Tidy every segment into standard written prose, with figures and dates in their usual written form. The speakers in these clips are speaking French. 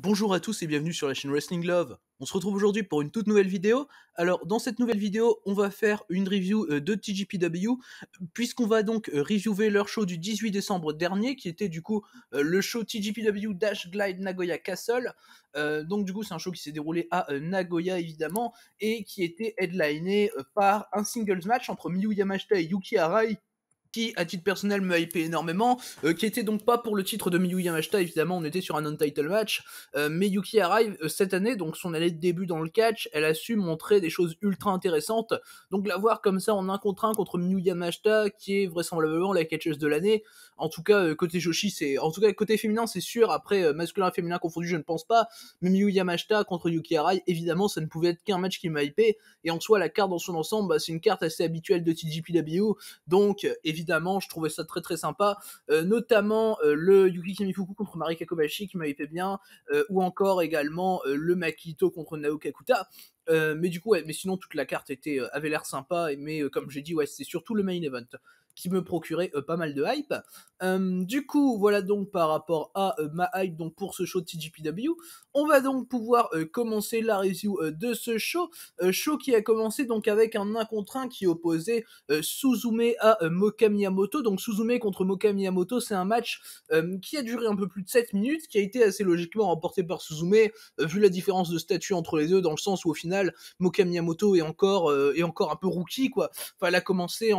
Bonjour à tous et bienvenue sur la chaîne Wrestling Love. On se retrouve aujourd'hui pour une toute nouvelle vidéo. Alors dans cette nouvelle vidéo, on va faire une review de TJPW, puisqu'on va donc reviewer leur show du 18 décembre dernier, qui était du coup le show TJPW Dash Glide Nagoya Castle. Donc du coup c'est un show qui s'est déroulé à Nagoya évidemment, et qui était headliné par un singles match entre Miyu Yamashita et Yuki Arai, qui, à titre personnel, me hypait énormément, qui était donc pas pour le titre de Miyu Yamashita, évidemment, on était sur un non-title match, mais Yuki arrive cette année, donc son année de début dans le catch, elle a su montrer des choses ultra intéressantes, donc la voir comme ça en 1 contre 1 contre Miyu Yamashita, qui est vraisemblablement la catcheuse de l'année, en tout cas, côté Joshi, en tout cas, côté féminin, c'est sûr, après, masculin et féminin confondus, je ne pense pas, mais Miyu Yamashita contre Yuki Arai, évidemment, ça ne pouvait être qu'un match qui m'a hypé, et en soi, la carte dans son ensemble, bah, c'est une carte assez habituelle de TJPW, donc, évidemment, je trouvais ça très très sympa, notamment le Yuki Kamifuku contre Marika Kobashi qui m'avait fait bien, ou encore également le Makito contre Naoki Kakuta. Mais du coup, ouais, mais sinon toute la carte avait l'air sympa, mais comme j'ai dit, ouais, c'est surtout le main event qui me procurait pas mal de hype. Du coup, voilà donc par rapport à ma hype donc pour ce show de TJPW. On va donc pouvoir commencer la review de ce show qui a commencé donc avec un 1 contre 1 qui opposait Suzume à Moka Miyamoto. Donc Suzume contre Moka Miyamoto, c'est un match qui a duré un peu plus de 7 minutes, qui a été assez logiquement remporté par Suzume, vu la différence de statut entre les deux, dans le sens où au final, Moka Miyamoto est encore un peu rookie, quoi. Enfin, elle a commencé,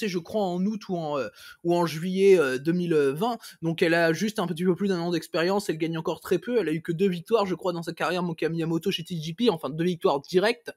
je crois, en août ou en juillet 2020, donc elle a juste un petit peu plus d'1 an d'expérience, elle gagne encore très peu, elle a eu que 2 victoires, je crois, dans sa carrière, Moka Miyamoto chez TJP, enfin 2 victoires directes,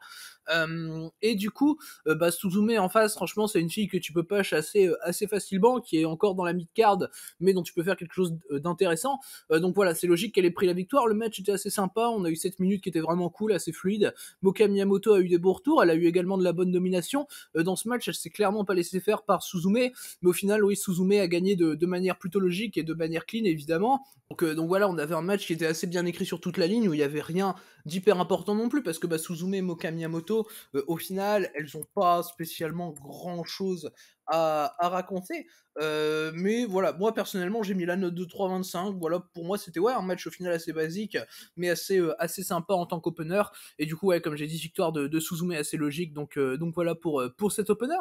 et du coup, bah, Suzume en face, franchement, c'est une fille que tu peux push assez facilement, qui est encore dans la mid-card, mais dont tu peux faire quelque chose d'intéressant, donc voilà, c'est logique qu'elle ait pris la victoire, le match était assez sympa, on a eu 7 minutes qui étaient vraiment cool, assez fluides, Moka Miyamoto a eu des beaux retours, elle a eu également de la bonne domination, dans ce match, elle s'est clairement pas laissée faire par Suzume, mais au final, oui, Suzume a gagné de manière plutôt logique et de manière clean, évidemment. Donc voilà, on avait un match qui était assez bien écrit sur toute la ligne, où il y avait rien d'hyper important non plus, parce que bah, Suzume et Moka Miyamoto, au final, elles ont pas spécialement grand chose à raconter. Mais voilà, moi personnellement, j'ai mis la note de 3,25. Voilà, pour moi, c'était ouais, un match au final assez basique, mais assez sympa en tant qu'opener. Et du coup, ouais, comme j'ai dit, victoire de Suzume assez logique. Donc voilà pour cet opener.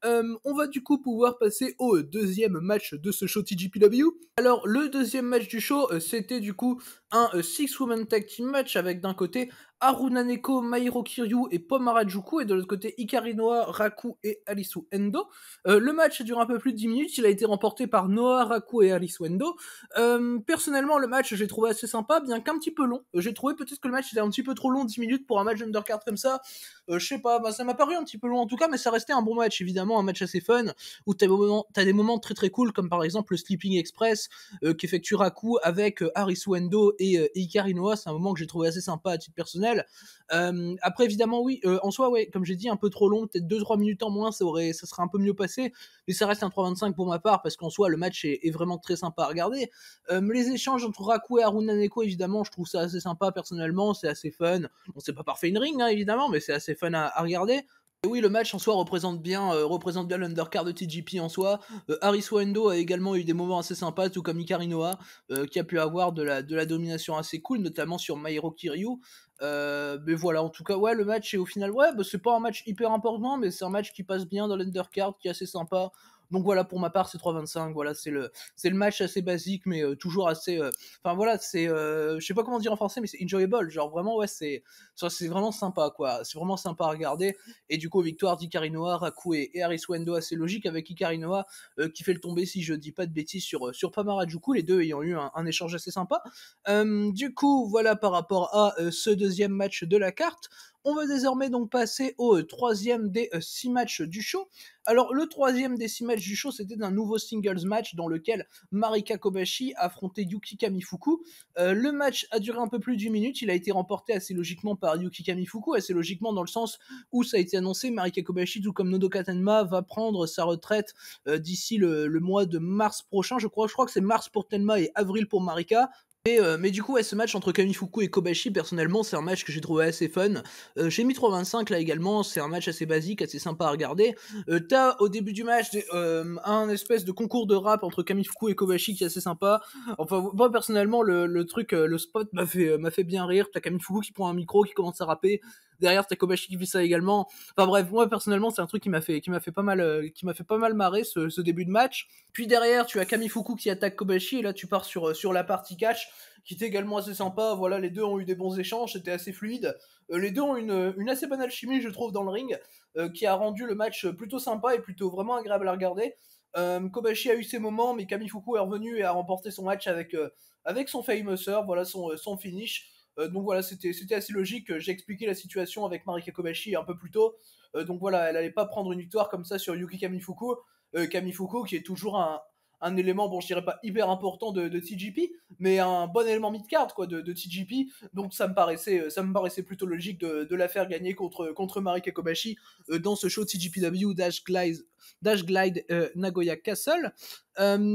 On va du coup pouvoir passer au deuxième match de ce show TJPW. Alors, le deuxième match du show, c'était du coup un six-woman tag team match avec d'un côté Haruna Neko, Mairo Kiryu et Pom Harajuku, et de l'autre côté Hikari Noa, Raku et Alisu Endo. Le match dure un peu plus de 10 minutes, il a été remporté par Noa, Raku et Alisu Endo. Personnellement, le match, j'ai trouvé assez sympa, bien qu'un petit peu long. J'ai trouvé peut-être que le match était un petit peu trop long, 10 minutes pour un match undercard comme ça. Je sais pas, bah, ça m'a paru un petit peu long en tout cas, mais ça restait un bon match, évidemment, un match assez fun, où t'as des moments très très cool, comme par exemple le Sleeping Express qu'effectue Raku avec Harisu Endo et Hikari Noa. C'est un moment que j'ai trouvé assez sympa à titre personnel. Après, évidemment, oui, en soi, ouais, comme j'ai dit, un peu trop long, peut-être 2-3 minutes en moins, ça serait un peu mieux passé, mais ça reste un 3,25 pour ma part, parce qu'en soi, le match est vraiment très sympa à regarder. Les échanges entre Raku et Haruna Neko, évidemment, je trouve ça assez sympa personnellement, c'est assez fun. Bon, c'est pas parfait in ring, hein, évidemment, mais c'est assez fun à regarder. Et oui, le match en soi représente bien l'undercard de TJP en soi. Harisu Endo a également eu des moments assez sympas, tout comme Hikari Noa, qui a pu avoir de la domination assez cool, notamment sur Mairo Kiryu. Mais voilà, en tout cas, ouais, le match est au final, ouais, bah, c'est pas un match hyper important, mais c'est un match qui passe bien dans l'undercard, qui est assez sympa. Donc voilà, pour ma part, c'est 3,25. Voilà, c'est le match assez basique, mais toujours assez. Enfin voilà, je sais pas comment dire en français, mais c'est enjoyable. Genre vraiment, ouais, c'est vraiment sympa, quoi. C'est vraiment sympa à regarder. Et du coup, victoire d'Hikari Noa, Raku et Harisu Endo assez logique, avec Hikari Noa qui fait le tomber, si je dis pas de bêtises, sur Pom Harajuku, les deux ayant eu un échange assez sympa. Du coup, voilà par rapport à ce deuxième match de la carte. On va désormais donc passer au troisième des 6 matchs du show. Alors, le troisième des 6 matchs du show, c'était un nouveau singles match dans lequel Marika Kobashi affrontait Yuki Kamifuku. Le match a duré un peu plus d'1 minute, il a été remporté assez logiquement par Yuki Kamifuku, assez logiquement dans le sens où ça a été annoncé, Marika Kobashi, tout comme Nodoka Tenma, va prendre sa retraite d'ici le mois de mars prochain, je crois que c'est mars pour Tenma et avril pour Marika. Mais du coup, ouais, ce match entre Kamifuku et Kobashi, personnellement, c'est un match que j'ai trouvé assez fun. J'ai mis 3,25 là également, c'est un match assez basique, assez sympa à regarder. T'as au début du match un espèce de concours de rap entre Kamifuku et Kobashi qui est assez sympa. Enfin, moi personnellement, le truc, le spot m'a fait bien rire. T'as Kamifuku qui prend un micro, qui commence à rapper. Derrière, t'as Kobashi qui fait ça également. Enfin bref, moi personnellement, c'est un truc qui m'a fait pas mal marrer ce début de match. Puis derrière, tu as Kamifuku qui attaque Kobashi et là tu pars sur la partie catch qui était également assez sympa. Voilà, les deux ont eu des bons échanges, c'était assez fluide. Les deux ont une assez bonne alchimie, je trouve, dans le ring, qui a rendu le match plutôt sympa et plutôt vraiment agréable à regarder. Kobashi a eu ses moments, mais Kamifuku est revenu et a remporté son match avec son famous serve, voilà son finish. Donc voilà, c'était assez logique. J'ai expliqué la situation avec Marika Kobashi un peu plus tôt. Donc voilà, elle allait pas prendre une victoire comme ça sur Yuki Kamifuku. Kamifuku qui est toujours un élément, bon je dirais pas hyper important de TGP, mais un bon élément mid-card quoi de TGP, donc ça me paraissait plutôt logique de la faire gagner contre Marika Kobashi dans ce show TGPW Dash Glide Nagoya Castle.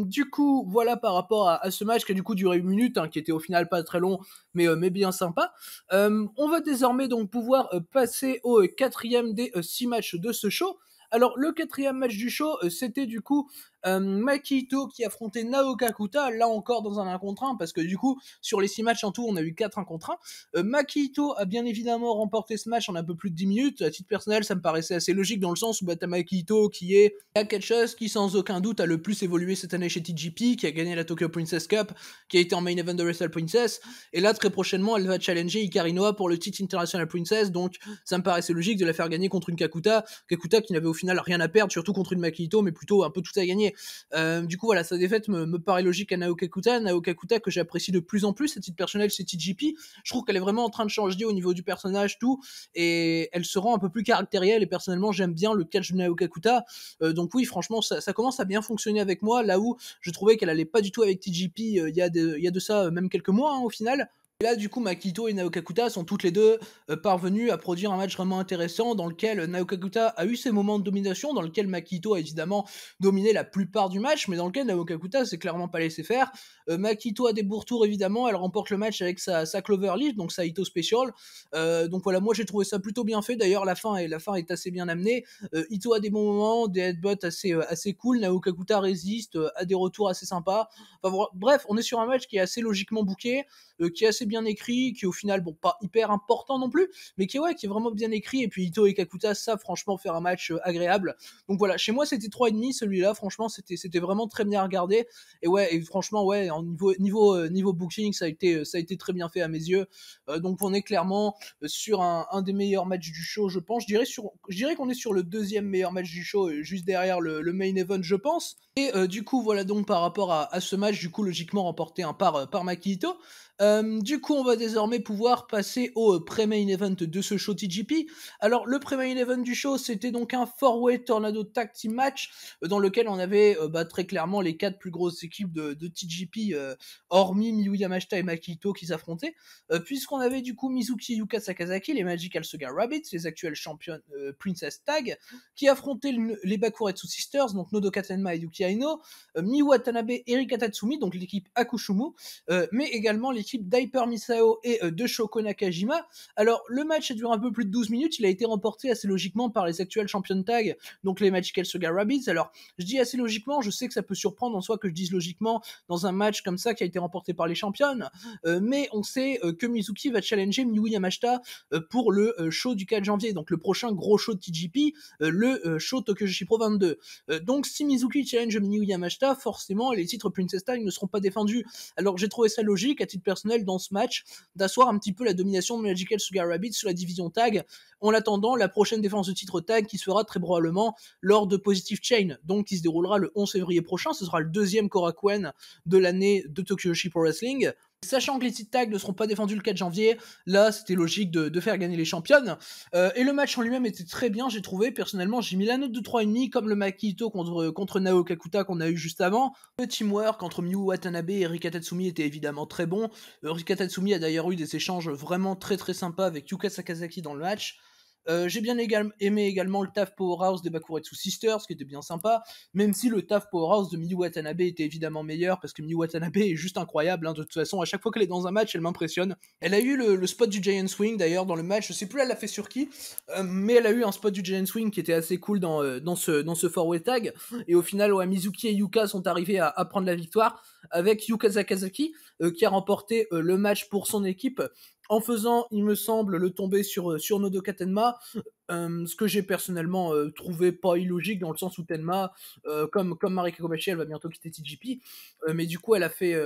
Du coup, voilà par rapport à ce match qui a du coup duré 1 minute, hein, qui était au final pas très long, mais bien sympa. On va désormais donc pouvoir passer au quatrième des 6 matchs de ce show. Alors le quatrième match du show, c'était du coup Maki Ito qui affrontait Naoka Kuta, là encore dans un 1 contre 1, parce que du coup, sur les 6 matchs en tout, on a eu 4 1 contre 1. Maki Ito a bien évidemment remporté ce match en un peu plus de 10 minutes. À titre personnel, ça me paraissait assez logique dans le sens où t'as Maki Ito qui est quelque chose qui sans aucun doute a le plus évolué cette année chez TGP, qui a gagné la Tokyo Princess Cup, qui a été en main event de Wrestle Princess, et là très prochainement elle va challenger Hikari Noa pour le titre International Princess, donc ça me paraissait logique de la faire gagner contre une Kakuta qui n'avait au final rien à perdre, surtout contre une Maki Ito, mais plutôt un peu tout à gagner. Du coup voilà, sa défaite me paraît logique à Naoka Kuta que j'apprécie de plus en plus à titre personnel chez TGP. Je trouve qu'elle est vraiment en train de changer au niveau du personnage, tout, et elle se rend un peu plus caractérielle, et personnellement j'aime bien le catch de Naoka Kuta. Donc oui, franchement, ça commence à bien fonctionner avec moi, là où je trouvais qu'elle allait pas du tout avec TGP il y a de ça même quelques mois au final. Et là, du coup, Makito et Naoka Kuta sont toutes les deux parvenues à produire un match vraiment intéressant dans lequel Naoka Kuta a eu ses moments de domination, dans lequel Makito a évidemment dominé la plupart du match, mais dans lequel Naoka Kuta s'est clairement pas laissé faire. Makito a des pourtours évidemment, elle remporte le match avec sa Clover Leaf, donc sa Ito Special. Donc voilà, moi j'ai trouvé ça plutôt bien fait. D'ailleurs, la fin est assez bien amenée. Ito a des bons moments, des headbutts assez cool. Naoka Kuta résiste, a des retours assez sympas. Enfin, bref, on est sur un match qui est assez logiquement booké, qui est assez bien écrit, qui est au final, bon, pas hyper important non plus, mais qui est vraiment bien écrit. Et puis Ito et Kakuta savent franchement faire un match agréable. Donc voilà, chez moi c'était 3,5 celui-là. Franchement, c'était vraiment très bien à regarder. Et franchement, ouais, en niveau booking, ça a été très bien fait à mes yeux. Donc on est clairement sur un des meilleurs matchs du show, je pense. Je dirais qu'on est sur le deuxième meilleur match du show, juste derrière le main event, je pense. Et du coup, voilà donc par rapport à ce match, du coup, logiquement remporté par Maki Ito. Du coup, on va désormais pouvoir passer au pré-main event de ce show TGP. Alors, le pré-main event du show, c'était donc un 4-way Tornado Tag Team Match, dans lequel on avait très clairement les 4 plus grosses équipes de TGP, hormis Miyu Yamashita et Makito qui s'affrontaient, puisqu'on avait du coup Mizuki Yuka Sakazaki, les Magical Sugar Rabbits, les actuels champions Princess Tag, qui affrontaient les Bakuretsu Sisters, donc Nodoka Tenma et Yuki Aino, Miyu Watanabe et Rika Tatsumi, donc l'équipe Akushumu, mais également l'équipe d'Hyper Misao et de Shoko Nakajima. Alors, le match a duré un peu plus de 12 minutes, il a été remporté assez logiquement par les actuels champions tag, donc les Magical Sugar Rabbits. Alors, je dis assez logiquement, je sais que ça peut surprendre en soi que je dise logiquement dans un match comme ça qui a été remporté par les championnes, mais on sait que Mizuki va challenger Miyu Yamashita pour le show du 4 janvier, donc le prochain gros show de TGP, le show Tokyo Joshi Pro 22. Donc si Mizuki challenge Miyu Yamashita, forcément les titres Princess Tag ne seront pas défendus. Alors j'ai trouvé ça logique à titre personnel dans ce match d'asseoir un petit peu la domination de Magical Sugar Rabbit sur la division tag, en attendant la prochaine défense de titre tag qui sera très probablement lors de Positive Chain, donc qui se déroulera le 11 février prochain. Ce sera le deuxième Korakuen de l'année de Tokyo Joshi Pro Wrestling. Sachant que les titres tags ne seront pas défendus le 4 janvier, là c'était logique de faire gagner les championnes. Et le match en lui-même était très bien, j'ai trouvé. Personnellement, j'ai mis la note de 3,5 comme le Makito contre Naoka Kuta qu'on a eu juste avant. Le teamwork entre Miyu Watanabe et Rika Tatsumi était évidemment très bon. Rika Tatsumi a d'ailleurs eu des échanges vraiment très très sympas avec Yuka Sakazaki dans le match. J'ai bien aimé également le taf Powerhouse des Bakuretsu Sisters, qui était bien sympa, même si le taf Powerhouse de Miyu Watanabe était évidemment meilleur, parce que Miyu Watanabe est juste incroyable, hein, de toute façon, à chaque fois qu'elle est dans un match, elle m'impressionne. Elle a eu le spot du Giant Swing, d'ailleurs, dans le match, je sais plus elle l'a fait sur qui, mais elle a eu un spot du Giant Swing qui était assez cool dans ce four-way tag, et au final, ouais, Mizuki et Yuka sont arrivés à prendre la victoire, avec Yuka Sakazaki, qui a remporté le match pour son équipe, en faisant, il me semble, le tomber sur Nodoka Tenma, ce que j'ai personnellement trouvé pas illogique, dans le sens où Tenma, comme Marika Kobashi, elle va bientôt quitter TGP, mais du coup elle a fait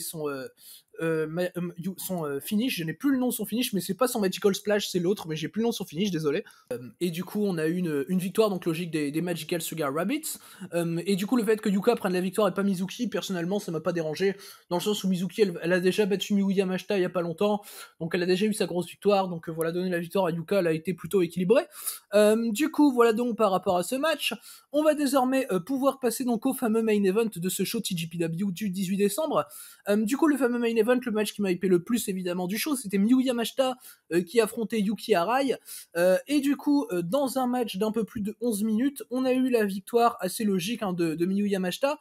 son finish. Je n'ai plus le nom de son finish, mais c'est pas son Magical Splash, c'est l'autre, mais j'ai plus le nom de son finish, désolé. Et du coup on a eu une victoire donc logique des Magical Sugar Rabbits, et du coup le fait que Yuka prenne la victoire et pas Mizuki, personnellement ça m'a pas dérangé, dans le sens où Mizuki elle a déjà battu Miyu Yamashita il y a pas longtemps, donc elle a déjà eu sa grosse victoire, donc voilà, donner la victoire à Yuka, elle a été plutôt équilibrée. Du coup, voilà donc par rapport à ce match, on va désormais pouvoir passer donc au fameux main event de ce show TGPW du 18 décembre. Du coup, le fameux main event, le match qui m'a hypé le plus évidemment du show, c'était Miyu Yamashita qui affrontait Yuki Arai, et du coup, dans un match d'un peu plus de 11 minutes, on a eu la victoire assez logique, hein, de Miyu Yamashita.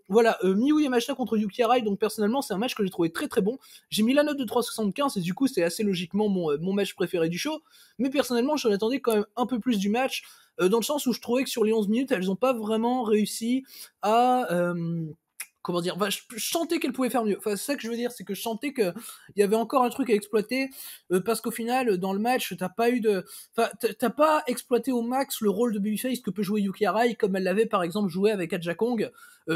Voilà, Miyu Yamashita contre Yuki Arai, donc personnellement c'est un match que j'ai trouvé très très bon. J'ai mis la note de 3,75 et du coup c'est assez logiquement mon match préféré du show, mais personnellement j'en attendais quand même un peu plus du match, dans le sens où je trouvais que sur les 11 minutes elles ont pas vraiment réussi à... comment dire, enfin, je sentais qu'elle pouvait faire mieux. Enfin, c'est ça que je veux dire, c'est que je sentais qu'il y avait encore un truc à exploiter, parce qu'au final, dans le match, t'as pas exploité au max le rôle de babyface que peut jouer Yuki Arai, comme elle l'avait par exemple joué avec Aja Kong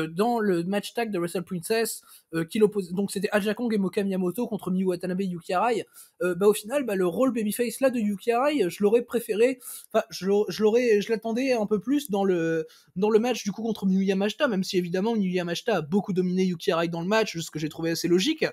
dans le match tag de Wrestle Princess, qui l'oppose. Donc c'était Aja Kong et Moka Miyamoto contre Miyu Watanabe et Yuki Arai. Au final, le rôle babyface là de Yuki Arai, je l'aurais préféré. Enfin, je l'attendais un peu plus dans le match du coup contre Miyu Yamashita, même si évidemment Miyu Yamashita a beaucoup dominé Yuki Arai dans le match, ce que j'ai trouvé assez logique.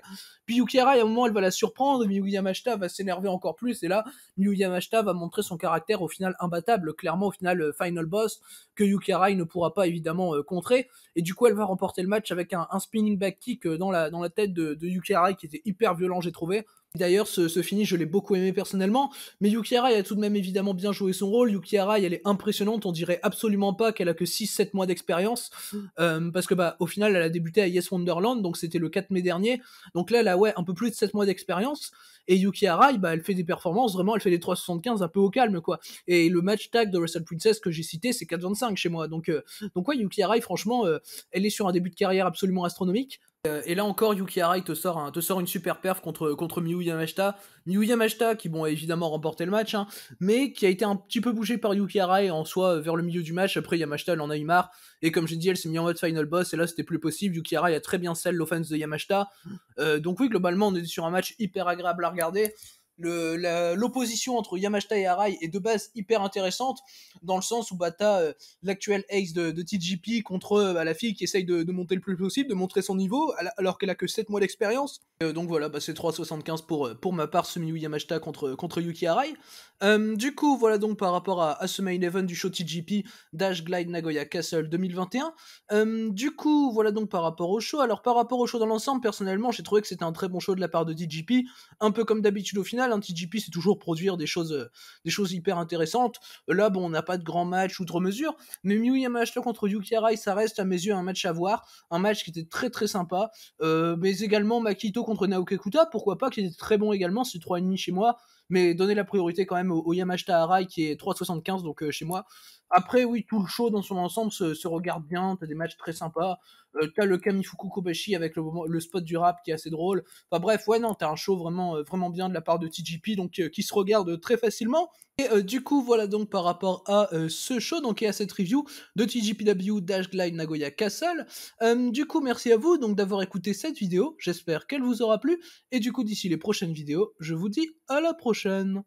Puis Yuki Arai, à un moment, elle va la surprendre, Miyu Yamashita va s'énerver encore plus, et là, Miyu Yamashita va montrer son caractère au final imbattable, clairement au final final boss, que Yuki Arai ne pourra pas évidemment contrer, et du coup elle va remporter le match avec un spinning back kick dans la tête de Yuki Arai qui était hyper violent, j'ai trouvé. D'ailleurs, ce finish, je l'ai beaucoup aimé personnellement, mais Yuki Arai a tout de même évidemment bien joué son rôle. Yuki Arai, elle est impressionnante, on dirait absolument pas qu'elle a que 6-7 mois d'expérience, parce que au final, elle a débuté à Yes Wonderland, donc c'était le 4 mai dernier, donc là, elle a un peu plus de 7 mois d'expérience, et Yuki Arai, elle fait des performances, vraiment, elle fait des 3,75 un peu au calme, quoi. Et le match tag de Wrestle Princess que j'ai cité, c'est 4,25 chez moi, donc ouais, Yuki Arai, franchement, elle est sur un début de carrière absolument astronomique. Et là encore, Yuki Arai te sort une super perf contre Miyu Yamashita. Miyu Yamashita qui, bon, a évidemment remporté le match, hein, mais qui a été un petit peu bougé par Yuki Arai en soi vers le milieu du match. Après, Yamashita, elle en a eu marre. Et comme j'ai dit, elle s'est mise en mode final boss, et là, c'était plus possible. Yuki Arai a très bien scellé l'offense de Yamashita. Donc oui, globalement, on est sur un match hyper agréable à regarder. L'opposition entre Yamashita et Arai est de base hyper intéressante, dans le sens où t'as l'actuel ace de TGP contre la fille qui essaye de monter le plus possible, de montrer son niveau, alors qu'elle a que 7 mois d'expérience. Donc voilà, c'est 3,75 pour ma part, ce Miyu Yamashita contre Yuki Arai. Du coup, voilà donc par rapport à ce main event du show TGP Dash Glide Nagoya Castle 2021. Du coup, voilà donc par rapport au show. Alors par rapport au show dans l'ensemble, personnellement, j'ai trouvé que c'était un très bon show de la part de TGP, un peu comme d'habitude au final. Un TGP, c'est toujours produire des choses hyper intéressantes. Là, bon, on n'a pas de grand match outre mesure, mais Miyu Yamashita contre Yuki Arai, ça reste à mes yeux un match à voir, un match qui était très très sympa. Mais également Makito contre Naoki Kuta, pourquoi pas, qui était très bon également, c'est 3,5 chez moi, mais donner la priorité quand même au Yamashita Arai qui est 3,75 donc chez moi. Après oui, tout le show dans son ensemble se regarde bien, t'as des matchs très sympas, t'as le Kamifuku Kobashi avec le spot du rap qui est assez drôle. Enfin bref, ouais non, t'as un show vraiment vraiment bien de la part de TGP, donc qui se regarde très facilement. Et du coup voilà donc par rapport à ce show donc et à cette review de TGPW Dash Glide Nagoya Castle. Du coup merci à vous donc d'avoir écouté cette vidéo, j'espère qu'elle vous aura plu, et du coup d'ici les prochaines vidéos, je vous dis à la prochaine.